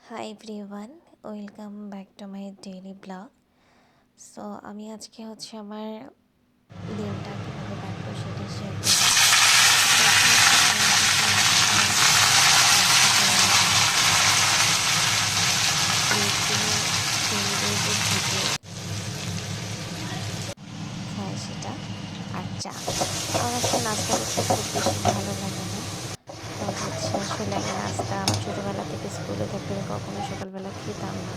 Hi everyone, welcome back to my daily blog. So আমি আজকে আমার দিনটা কীভাবে কাটলো সেটা শেয়ার করব। খাই সেটা আর চা। আমার আসলে নাস্তা করতে খুব বেশি ভালো লাগে না। তো আসলে আমি নাস্তা আমার ছোটোবেলা থেকে স্কুলে থাকতে আমি কখনো সকালবেলা খেতাম না।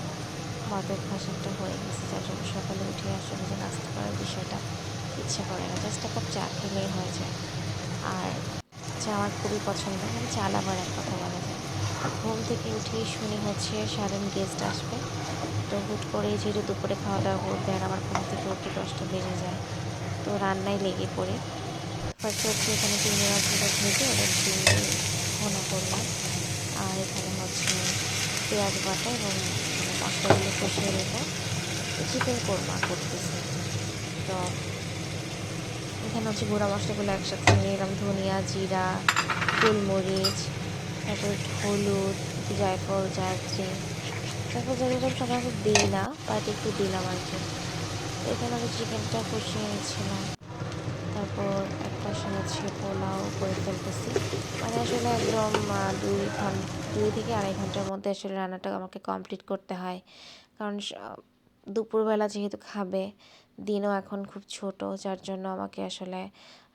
মদ অভ্যাস একটা হয়ে গেছে, যার জন্য সকালে উঠে আসলে যে নাস্তা করার বিষয়টা ইচ্ছে করে না, জাস্ট এক কাপ চা খেলেই হয়ে যায়। আর চা আমার খুবই পছন্দ, মানে চা লাভার এক কথা বলা যায়। ঘুম থেকে উঠেই শুনি সাডেন গেস্ট আসবে, তো হুট করে যেহেতু দুপুরে খাওয়া দাওয়া করবে আর আমার ঘুম থেকে উঠতে 10টা বেজে যায়, তো রান্নায় লেগে পড়ি। ফার্স্টে এখানে চিংড়ি মাছগুলো ভেজে ওদের চিংড়ি ভোনা করলাম। আর এখানে পেঁয়াজ বাটা এবং মশলাগুলো কষিয়ে নেব। চিকেন কোরমা করতেছি। তো এখানে গুঁড়া মশলাগুলো একসাথে নিয়ে নিলাম, ধনিয়া, জিরা, গোলমরিচ, তারপর হলুদ, জায়ফল, জায়ত্রী। জায়ত্রী সাধারণত দিই না, বাট একটু দিলাম আর কি। এখানে আমি চিকেনটা কষিয়ে নিচ্ছিলাম। তারপর এক পাশে পোলাও করে ফেলতেছি। মানে আসলে একদম 2 থেকে 2.5 ঘন্টার মধ্যে আসলে রান্নাটা আমাকে কমপ্লিট করতে হয়। কারণ দুপুরবেলা যেহেতু খাবে, দিনও এখন খুব ছোট, যার জন্য আমাকে আসলে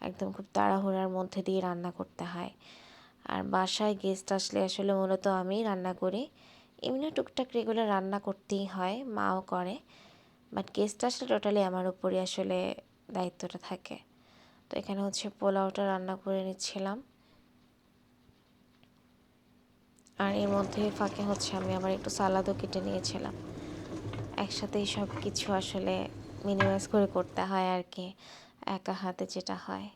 একদম খুব তাড়াহুড়ার মধ্যে দিয়ে রান্না করতে হয়। আর বাসায় গেস্ট আসলে আসলে মূলত আমিই রান্না করি। এমনি টুকটাক রেগুলার রান্না করতেই হয়, মাও করে। বাট গেস্ট আসলে টোটালি আমার উপরই আসলে দায়িত্বটা থাকে। তো এখানে পোলাওটা রান্না করে নিচ্ছিলাম। আর এর মধ্যে ফাঁকে আমি আবার একটু সালাদও কেটে নিয়েছিলাম। একসাথেই সব কিছু আসলে মিনিমাইজ করে করতে হয় আর কি, একা হাতে যেটা হয়।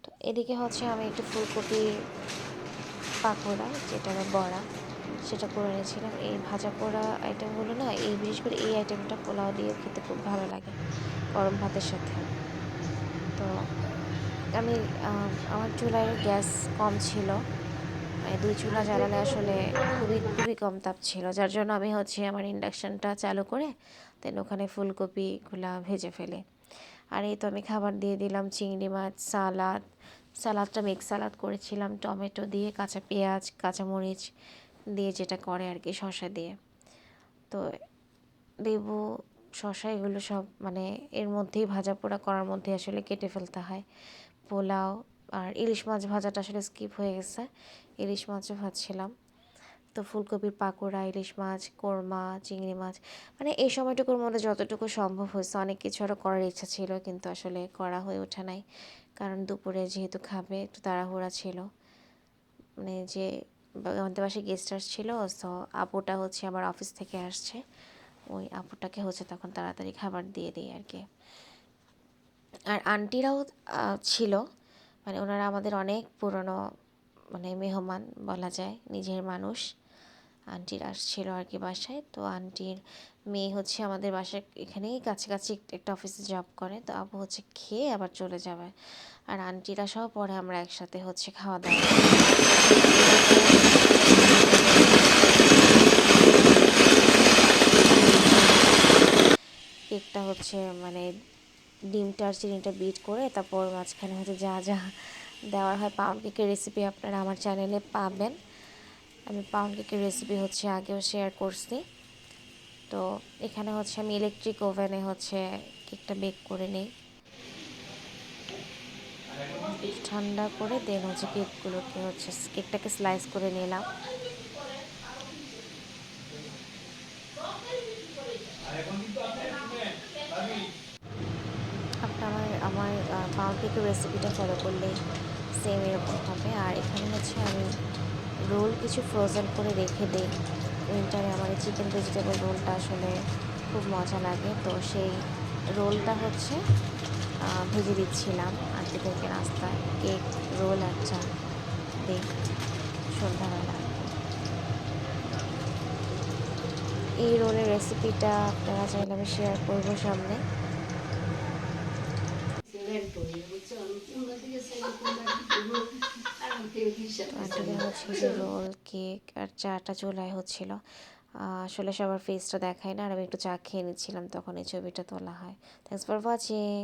তো এদিকে আমি একটু ফুলকপির পাকোড়া, যেটা বড়া, সেটা করে নিয়েছিলাম। এই ভাজা পোড়া আইটেমগুলো না, বিশেষ করে এই আইটেমটা পোলাও দিয়ে খেতে খুব ভালো লাগে গরম ভাতের সাথে। তো আমি আমার চুলায় গ্যাস কম ছিল, মানে 2 চুলা জ্বালালে আসলে খুবই খুবই কম তাপ ছিল, যার জন্য আমি আমার ইন্ডাকশানটা চালু করে দেন ওখানে ফুলকপিগুলা ভেজে ফেলি। আর এই তো আমি খাবার দিয়ে দিলাম চিংড়ি মাছ, সালাদটা মিক্স সালাদ করেছিলাম টমেটো দিয়ে, কাঁচা পেঁয়াজ, কাঁচামরিচ দিয়ে, যেটা করে আর কি শসা দিয়ে। তো লেবু, শসা এগুলো সব মানে এর মধ্যেই ভাজা পোড়া করার মধ্যে আসলে কেটে ফেলতে হয়। পোলাও আর ইলিশ মাছ ভাজাটা আসলে স্কিপ হয়ে গেছে, ইলিশ মাছও ভাজছিলাম। তো ফুলকপির পাকোড়া, ইলিশ মাছ, কোরমা, চিংড়ি মাছ, মানে এই সময়টুকুর মধ্যে যতটুকু সম্ভব হয়েছে। অনেক কিছু আরও করার ইচ্ছা ছিল, কিন্তু আসলে করা হয়ে ওঠে নাই, কারণ দুপুরে যেহেতু খাবে একটু তাড়াহুড়া ছিল। মানে যে আমাদের বাসায় গেস্ট আসছিল, সো আপুটা আমার অফিস থেকে আসছে, ওই আপুটাকে তখন তাড়াতাড়ি খাবার দিয়ে দিই আর কি। আর আন্টিরাও ছিল, মানে ওনারা আমাদের অনেক পুরনো মানে মেহমান বলা যায়, নিজের মানুষ। আন্টির আসছিল আর কি বাসায়। তো আন্টির মেয়ে আমাদের বাসায় এখানেই কাছাকাছি একটা অফিসে জব করে। তো আপু খেয়ে আবার চলে যাবে, আর আন্টিরা সব পরে আমরা একসাথে খাওয়া দাওয়া। কেকটা মানে ডিমটা আর চিনিটা বিট করে, তারপর মাঝখানে যা যা দেওয়ার হয়, পাউন্ড কেকের রেসিপি আপনারা আমার চ্যানেলে পাবেন। আমি পাউন্ড কেকের রেসিপি আগেও শেয়ার করছি। তো এখানে আমি ইলেকট্রিক ওভেনে কেকটা বেক করে নিই, ঠান্ডা করে দেন কেকগুলোকে কেকটাকে স্লাইস করে নিলাম। আপনার আমার পাউন্ড কেকের রেসিপিটা ফলো করলেই সেম এরকম হবে। আর এখানে আমি রোল কিছু ফ্রোজেন করে রেখে দিই। উইন্টারে আমার এই চিকেন ভেজিটেবল রোলটা আসলে খুব মজা লাগে। তো সেই রোলটা ভেজে দিচ্ছিলাম আন্টিদেরকে নাস্তায়, কেক, রোল আর চা দিই সন্ধ্যাবেলা। এই রোলের রেসিপিটা আপনারা চাইলে আমি শেয়ার করবো সামনে। তো আন্টিদের হচ্ছে যে রোল, কেক আর চাটা চুলায় হচ্ছিল। আসলে সবার ফেসটা দেখায় না, আর আমি একটু চা খেয়ে নিচ্ছিলাম, তখন এই ছবিটা তোলা হয়। Thanks for watching.